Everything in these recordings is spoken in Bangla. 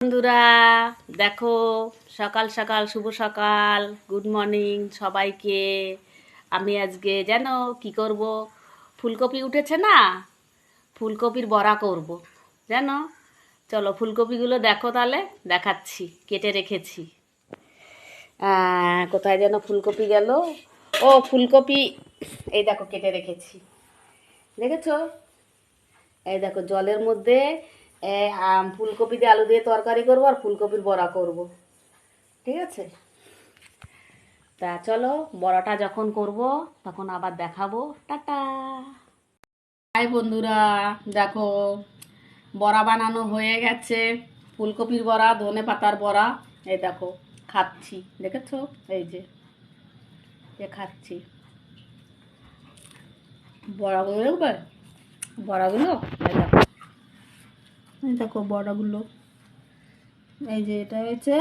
বন্ধুরা দেখো, সকাল সকাল শুভ সকাল, গুড মর্নিং সবাইকে। আমি আজকে জানো কি করব? ফুলকপি উঠেছে না, ফুলকপির বড়া করব জানো। চলো ফুলকপিগুলো দেখো, তাহলে দেখাচ্ছি। কেটে রেখেছি। কোথায় যেন ফুলকপি গেল? ও ফুলকপি, এই দেখো কেটে রেখেছি, দেখেছো? এই দেখো জলের মধ্যে ফুলকপি দিয়ে আলু দিয়ে তরকারি করবো আর ফুলকপির বড়া করব, ঠিক আছে? তা চলো বড়াটা যখন করব তখন আবার দেখাবো। টাটা। হাই বন্ধুরা, দেখো বড়া বানানো হয়ে গেছে। ফুলকপির বড়া, ধনে পাতার বড়া। এই দেখো খাচ্ছি, দেখেছো? এই যে খাচ্ছি বড়াগুলো, দেখবে বড়াগুলো? এই দেখো, এই দেখো বড়াগুলো। এই যে এটা হচ্ছে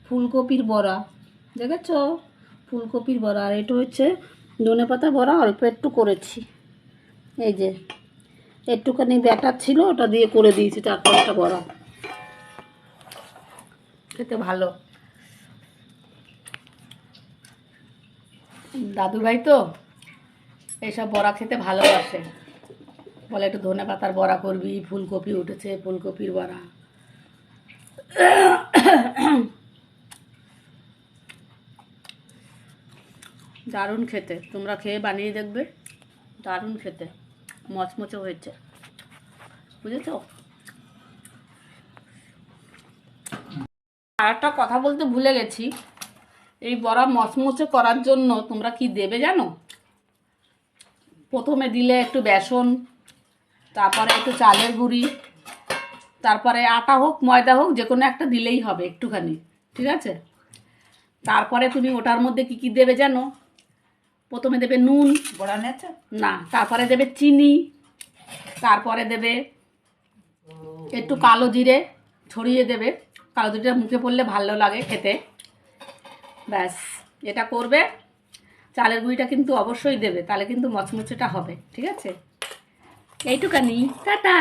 ফুলকপির বড়া, দেখেছো? ফুলকপির বড়া। আর এটা হচ্ছে ধনেপাতা বড়া, অল্প একটু করেছি। এই যে একটুখানি ব্যাটার ছিল, ওটা দিয়ে করে দিয়েছি 4-5টা বড়া। খেতে ভালো। দাদুভাই তো এইসব বড়া খেতে ভালোবাসে, বলে একটু ধনেপাতার বড়া করবি, ফুলকপি উঠেছে ফুলকপির বড়া। দারুণ খেতে, তোমরা খেয়ে বানিয়ে দেখবে, দারুণ খেতে, মচমচে হয়েছে, বুঝেছো? আর একটা কথা বলতে ভুলে গেছি, এই বড়া মচমচে করার জন্য তোমরা কি দেবে জানো? প্রথমে দিলে একটু বেসন, তারপরে একটু চালের গুঁড়ি, তারপরে আটা হোক ময়দা হোক যে কোনো একটা দিলেই হবে একটুখানি, ঠিক আছে? তারপরে তুমি ওটার মধ্যে কি কি দেবে জানো? প্রথমে দেবে নুন, বড়া নেছে না, তারপরে দেবে চিনি, তারপরে দেবে একটু কালো জিরে ছড়িয়ে দেবে। কালো জিরেটা মুখে পড়লে ভালো লাগে খেতে। ব্যাস, এটা করবে। চালের গুঁড়িটা কিন্তু অবশ্যই দেবে, তাহলে কিন্তু মচমচেটা হবে, ঠিক আছে? এইটুকানি, টাটা।